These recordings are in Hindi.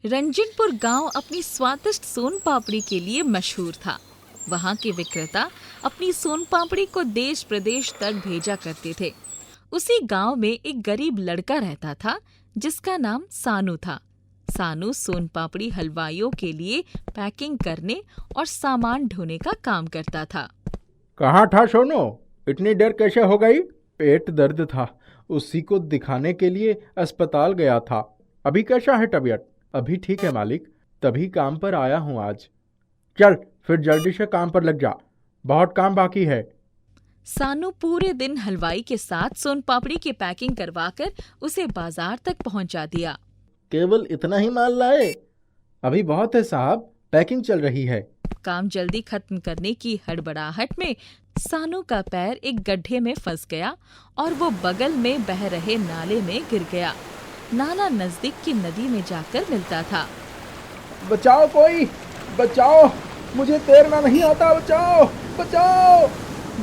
रंजनपुर गांव अपनी स्वादिष्ट सोन पापड़ी के लिए मशहूर था। वहां के विक्रेता अपनी सोन पापड़ी को देश प्रदेश तक भेजा करते थे। उसी गांव में एक गरीब लड़का रहता था जिसका नाम सानू था। सानू सोन पापड़ी हलवाइयों के लिए पैकिंग करने और सामान ढोने का काम करता था। कहाँ था सोनू? इतनी देर कैसे हो गई? पेट दर्द था, उसी को दिखाने के लिए अस्पताल गया था। अभी कैसा है तबीयत? अभी ठीक है मालिक, तभी काम पर आया हूँ आज। चल फिर जल्दी से काम पर लग जा, बहुत काम बाकी है। सानू पूरे दिन हलवाई के साथ सोन पापड़ी की पैकिंग करवाकर उसे बाजार तक पहुंचा दिया। केवल इतना ही माल लाए? अभी बहुत है साहब, पैकिंग चल रही है। काम जल्दी खत्म करने की हड़बड़ाहट में सानू का पैर एक गड्ढे में फंस गया और वो बगल में बह रहे नाले में गिर गया। नाला नजदीक की नदी में जाकर मिलता था। बचाओ कोई, बचाओ, मुझे तैरना नहीं आता, बचाओ बचाओ।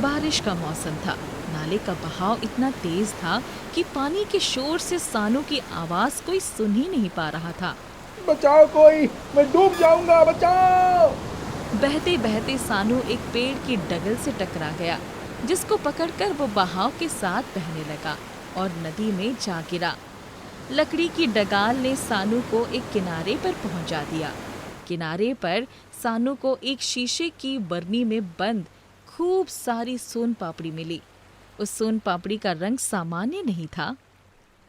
बारिश का मौसम था। नाले का बहाव इतना तेज था कि पानी के शोर से सानू की आवाज कोई सुन ही नहीं पा रहा था। बचाओ कोई, मैं डूब जाऊंगा, बचाओ। बहते बहते सानू एक पेड़ की डगल से टकरा गया, जिसको पकड़कर वो बहाव के साथ बहने लगा और नदी में जा गिरा। लकड़ी की डगाल ने सानू को एक किनारे पर पहुंचा दिया। किनारे पर सानू को एक शीशे की बरनी में बंद खूब सारी सोन पापड़ी मिली। उस सोन पापड़ी का रंग सामान्य नहीं था।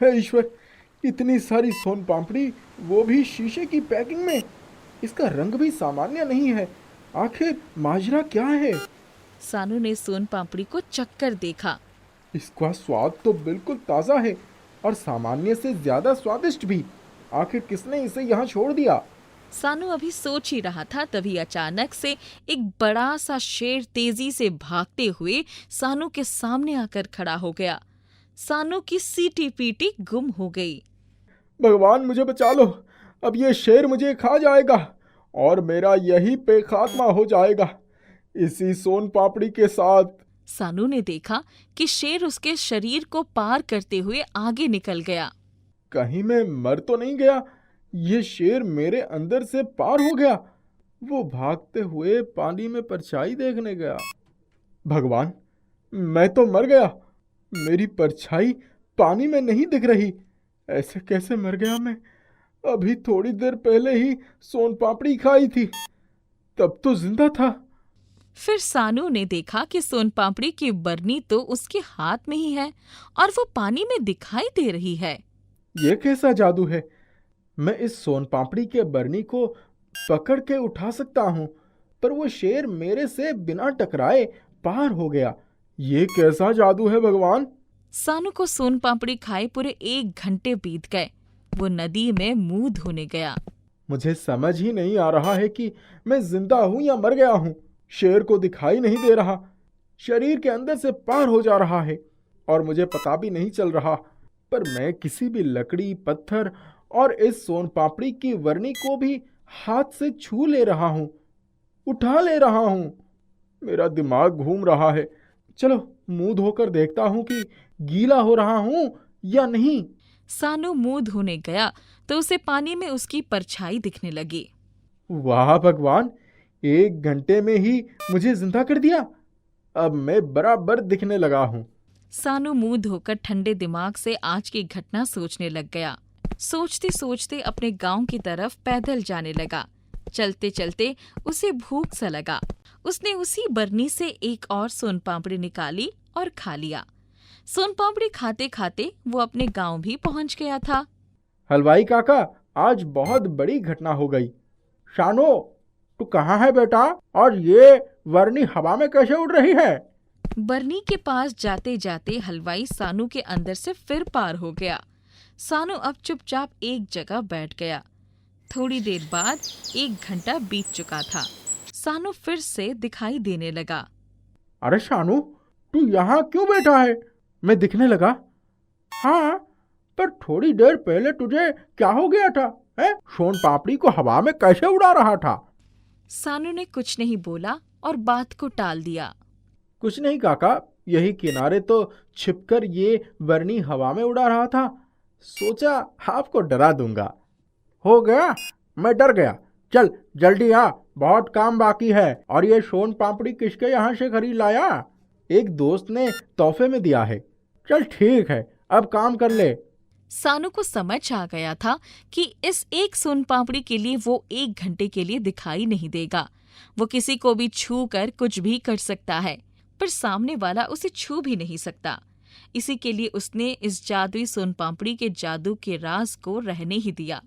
हे ईश्वर, इतनी सारी सोन पापड़ी, वो भी शीशे की पैकिंग में। इसका रंग भी सामान्य नहीं है। आखिर माजरा क्या है? सानू ने सोन पापड़ी को चक्कर देखा। इसका स्वाद तो बिल्कुल ताज़ा है और सामान्य से ज्यादा स्वादिष्ट भी। आखिर किसने इसे यहाँ छोड़ दिया? सानू अभी सोच ही रहा था, तभी अचानक से एक बड़ा सा शेर तेजी से भागते हुए सानू के सामने आकर खड़ा हो गया। सानू की सीटी पीटी गुम हो गई। भगवान मुझे बचा लो, अब ये शेर मुझे खा जाएगा और मेरा यही पे खात्मा हो जाएगा, इसी सोन पापड़ी के साथ। सानू ने देखा कि शेर उसके शरीर को पार करते हुए आगे निकल गया। कहीं मैं मर तो नहीं गया? ये शेर मेरे अंदर से पार हो गया। वो भागते हुए पानी में परछाई देखने गया। भगवान, मैं तो मर गया, मेरी परछाई पानी में नहीं दिख रही। ऐसे कैसे मर गया मैं? अभी थोड़ी देर पहले ही सोन पापड़ी खाई थी, तब तो जिंदा था। फिर सानू ने देखा कि सोन पापड़ी की बरनी तो उसके हाथ में ही है और वो पानी में दिखाई दे रही है। ये कैसा जादू है? मैं इस सोन पापड़ी के बरनी को पकड़ के उठा सकता हूँ, पर वो शेर मेरे से बिना टकराए पार हो गया। ये कैसा जादू है भगवान? सानू को सोन पापड़ी खाए पूरे 1 घंटे बीत गए। वो नदी में मुंह धोने गया। मुझे समझ ही नहीं आ रहा है कि मैं जिंदा हूं या मर गया हूं। शेर को दिखाई नहीं दे रहा, शरीर के अंदर से पार हो जा रहा है और मुझे पता भी नहीं चल रहा। पर मैं किसी भी लकड़ी, पत्थर और इस सोन पापड़ी की वर्णी को भी हाथ से छू ले रहा हूं, उठा ले रहा हूं। मेरा दिमाग घूम रहा है। चलो मुंह धोकर देखता हूं कि गीला हो रहा हूं या नहीं। सानू मुंह धोने गया तो उसे पानी में उसकी परछाई दिखने लगी। वाह भगवान, 1 घंटे में ही मुझे जिंदा कर दिया। अब मैं बराबर दिखने लगा हूं। सानू मुंह धोकर ठंडे दिमाग से आज की घटना सोचने लग गया। सोचते सोचते अपने गांव की तरफ पैदल जाने लगा। चलते चलते उसे भूख सा लगा। उसने उसी बरनी से एक और सोन पापड़ी निकाली और खा लिया। सोन पापड़ी खाते खाते वो अपने गांव भी पहुंच गया था। हलवाई काका, आज बहुत बड़ी घटना हो गई। शानो, तू कहाँ है बेटा? और ये वर्णी हवा में कैसे उड़ रही है? बरनी के पास जाते जाते हलवाई सानू के अंदर से फिर पार हो गया। सानू अब चुपचाप एक जगह बैठ गया। थोड़ी देर बाद 1 घंटा बीत चुका था। सानू फिर से दिखाई देने लगा। अरे शानू, तू यहाँ क्यों बैठा है? मैं दिखने लगा। हाँ, पर थोड़ी देर पहले तुझे क्या हो गया था? सोन पापड़ी को हवा में कैसे उड़ा रहा था? सानू ने कुछ नहीं बोला और बात को टाल दिया। कुछ नहीं काका, यही किनारे तो छिपकर ये वर्णी हवा में उड़ा रहा था। सोचा आपको डरा दूंगा। हो गया, मैं डर गया। चल जल्दी आ, बहुत काम बाकी है। और ये सोन पापड़ी किसके यहाँ से खरीद लाया? एक दोस्त ने तोहफे में दिया है। चल ठीक है, अब काम कर ले। सानू को समझ आ गया था कि इस एक सोन पापड़ी के लिए वो 1 घंटे के लिए दिखाई नहीं देगा। वो किसी को भी छू कर कुछ भी कर सकता है, पर सामने वाला उसे छू भी नहीं सकता। इसी के लिए उसने इस जादुई सोन पापड़ी के जादू के राज को रहने ही दिया।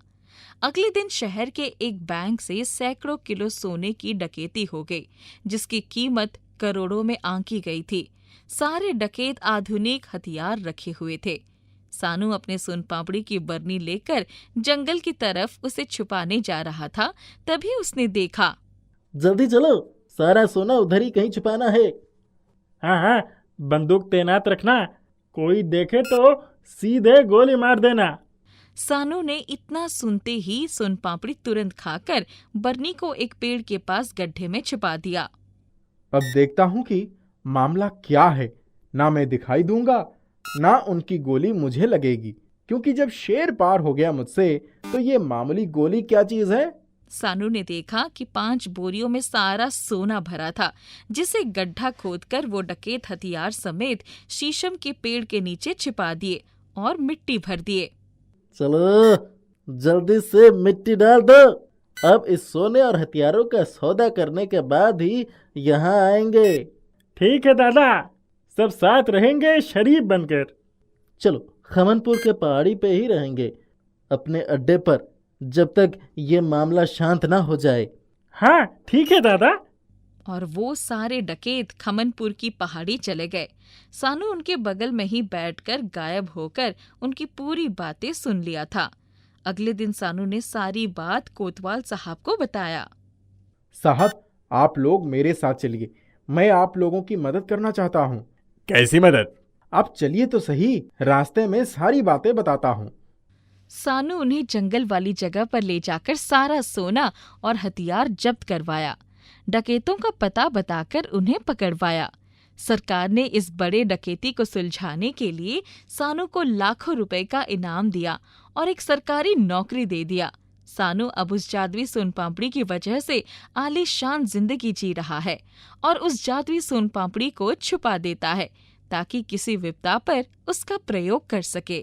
अगले दिन शहर के एक बैंक से सैकड़ों किलो सोने की डकैती हो गई, जिसकी कीमत करोड़ों में आंकी गई थी। सारे डकैत आधुनिक हथियार रखे हुए थे। सानू अपने सोन पापड़ी की बरनी लेकर जंगल की तरफ उसे छुपाने जा रहा था, तभी उसने देखा। जल्दी चलो, सारा सोना उधर ही कहीं छुपाना है। हाँ हाँ, बंदूक तैनात रखना, कोई देखे तो सीधे गोली मार देना। सानू ने इतना सुनते ही सोन पापड़ी तुरंत खाकर बरनी को एक पेड़ के पास गड्ढे में छिपा दिया। अब देखता हूँ कि मामला क्या है। ना मैं दिखाई दूंगा, ना उनकी गोली मुझे लगेगी, क्योंकि जब शेर पार हो गया मुझसे तो ये मामूली गोली क्या चीज है। सानू ने देखा कि 5 बोरियों में सारा सोना भरा था, जिसे गड्ढा खोदकर वो डकैत हथियार समेत शीशम के पेड़ के नीचे छिपा दिए और मिट्टी भर दिए। चलो जल्दी से मिट्टी डाल दो, अब इस सोने और हथियारों का सौदा करने के बाद ही यहाँ आएंगे। ठीक है दादा, सब साथ रहेंगे शरीफ बनकर। चलो खमनपुर के पहाड़ी पे ही रहेंगे, अपने अड्डे पर, जब तक ये मामला शांत ना हो जाए। हाँ ठीक है दादा। और वो सारे डकैत खमनपुर की पहाड़ी चले गए। सानू उनके बगल में ही बैठकर गायब होकर उनकी पूरी बातें सुन लिया था। अगले दिन सानू ने सारी बात कोतवाल साहब को बताया। साहब, आप लोग मेरे साथ चलिए, मैं आप लोगों की मदद करना चाहता हूँ। कैसी मदद? आप चलिए तो सही, रास्ते में सारी बातें बताता हूँ। सानू उन्हें जंगल वाली जगह पर ले जाकर सारा सोना और हथियार जब्त करवाया। डकैतों का पता बताकर उन्हें पकड़वाया। सरकार ने इस बड़े डकैती को सुलझाने के लिए सानू को लाखों रुपए का इनाम दिया और एक सरकारी नौकरी दे दिया। सानू अब उस जादुई सोन पापड़ी की वजह से आलीशान जिंदगी जी रहा है और उस जादुई सोन पापड़ी को छुपा देता है ताकि किसी विपदा पर उसका प्रयोग कर सके।